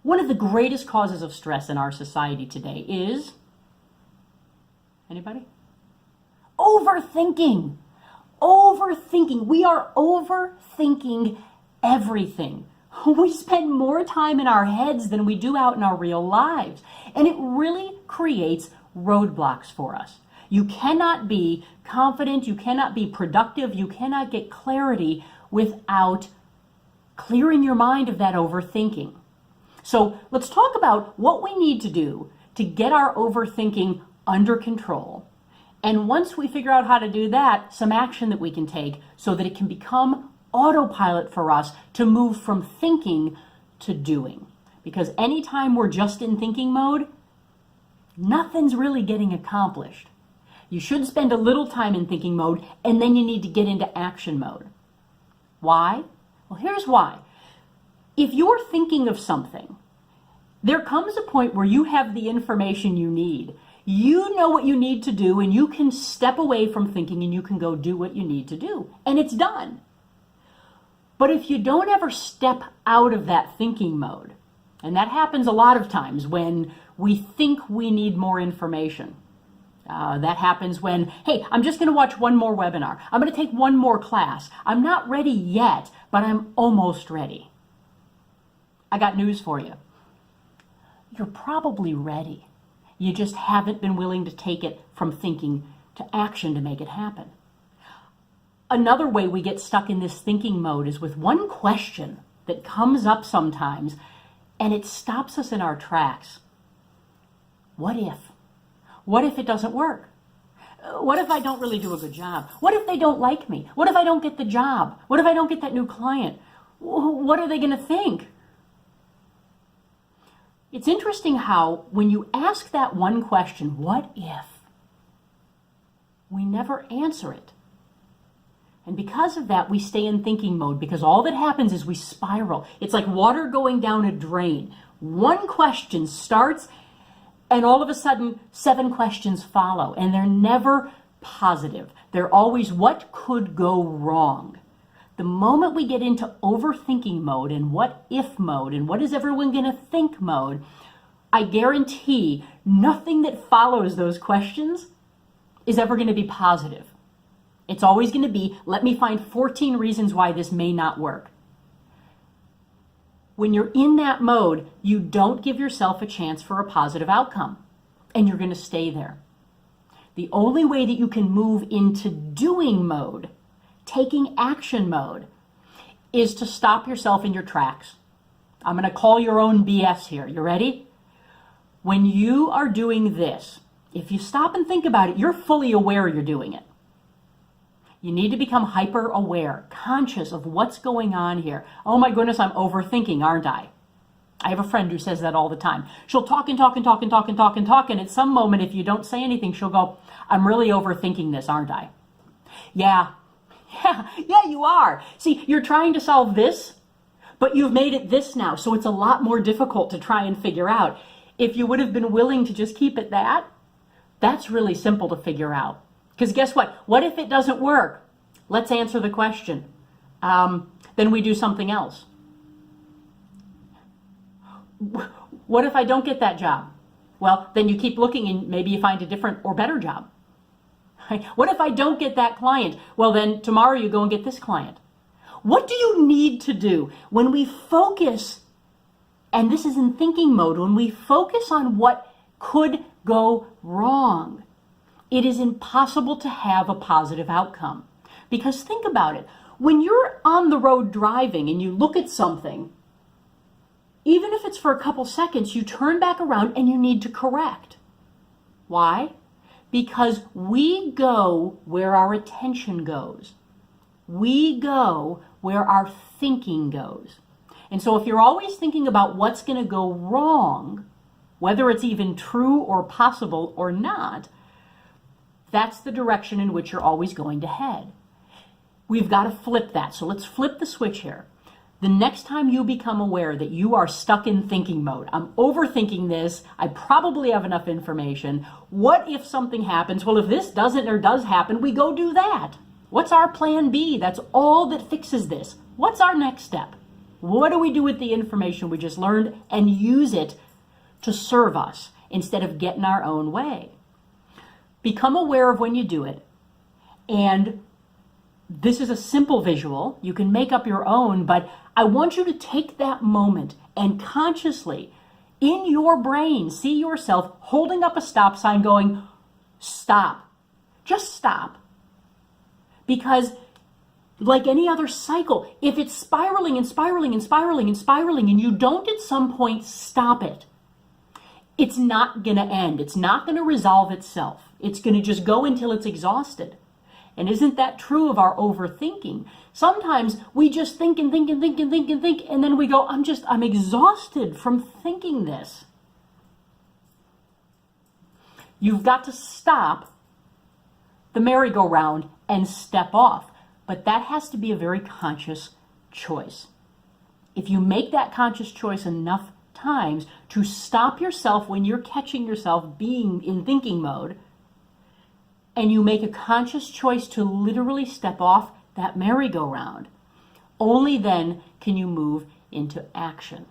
One of the greatest causes of stress in our society today is, anybody? Overthinking. Overthinking. We are overthinking everything. We spend more time in our heads than we do out in our real lives. And it really creates roadblocks for us. You cannot be confident, you cannot be productive, you cannot get clarity without clearing your mind of that overthinking. So let's talk about what we need to do to get our overthinking under control. And once we figure out how to do that, some action that we can take so that it can become autopilot for us to move from thinking to doing. Because anytime we're just in thinking mode, nothing's really getting accomplished. You should spend a little time in thinking mode, and then you need to get into action mode. Why? Well, here's why. If you're thinking of something, there comes a point where you have the information you need. You know what you need to do, and you can step away from thinking and you can go do what you need to do. And it's done. But if you don't ever step out of that thinking mode, and that happens a lot of times when we think we need more information. That happens when, hey, I'm just going to watch one more webinar. I'm going to take one more class. I'm not ready yet, but I'm almost ready. I got news for you. You're probably ready. You just haven't been willing to take it from thinking to action to make it happen. Another way we get stuck in this thinking mode is with one question that comes up sometimes, and it stops us in our tracks. What if? What if it doesn't work? What if I don't really do a good job? What if they don't like me? What if I don't get the job? What if I don't get that new client? What are they going to think? It's interesting how when you ask that one question, what if, we never answer it. And because of that, we stay in thinking mode, because all that happens is we spiral. It's like water going down a drain. One question starts, and all of a sudden, 7 questions follow, and they're never positive. They're always what could go wrong. The moment we get into overthinking mode and what if mode and what is everyone going to think mode, I guarantee nothing that follows those questions is ever going to be positive. It's always going to be, let me find 14 reasons why this may not work. When you're in that mode, you don't give yourself a chance for a positive outcome, and you're going to stay there. The only way that you can move into doing mode, taking action mode, is to stop yourself in your tracks. I'm going to call your own BS here. You ready? When you are doing this, if you stop and think about it, you're fully aware you're doing it. You need to become hyper aware, conscious of what's going on here. Oh my goodness, I'm overthinking, aren't I? I have a friend who says that all the time. She'll talk and talk and talk and talk and talk and talk, and at some moment, if you don't say anything, she'll go, I'm really overthinking this, aren't I? Yeah, you are. See, you're trying to solve this, but you've made it this now, so it's a lot more difficult to try and figure out. If you would have been willing to just keep it that, that's really simple to figure out. Because guess what? What if it doesn't work? Let's answer the question. Then we do something else. What if I don't get that job? Well, then you keep looking and maybe you find a different or better job. What if I don't get that client? Well, then tomorrow you go and get this client. What do you need to do when we focus, and this is in thinking mode, when we focus on what could go wrong? It is impossible to have a positive outcome. Because think about it. When you're on the road driving and you look at something, even if it's for a couple seconds, you turn back around and you need to correct. Why? Because we go where our attention goes. We go where our thinking goes. And so if you're always thinking about what's going to go wrong, whether it's even true or possible or not, that's the direction in which you're always going to head. We've got to flip that. So let's flip the switch here. The next time you become aware that you are stuck in thinking mode, I'm overthinking this, I probably have enough information. What if something happens? Well, if this doesn't or does happen, we go do that. What's our plan B? That's all that fixes this. What's our next step? What do we do with the information we just learned and use it to serve us instead of get in our own way? Become aware of when you do it. And this is a simple visual. You can make up your own, but I want you to take that moment and consciously, in your brain, see yourself holding up a stop sign going, stop. Just stop. Because like any other cycle, if it's spiraling and spiraling and spiraling and spiraling and you don't at some point stop it, it's not going to end. It's not going to resolve itself. It's going to just go until it's exhausted. And isn't that true of our overthinking? Sometimes we just think and think and think and think and think, and then we go, I'm exhausted from thinking this. You've got to stop the merry-go-round and step off. But that has to be a very conscious choice. If you make that conscious choice enough times to stop yourself when you're catching yourself being in thinking mode, and you make a conscious choice to literally step off that merry-go-round, only then can you move into action.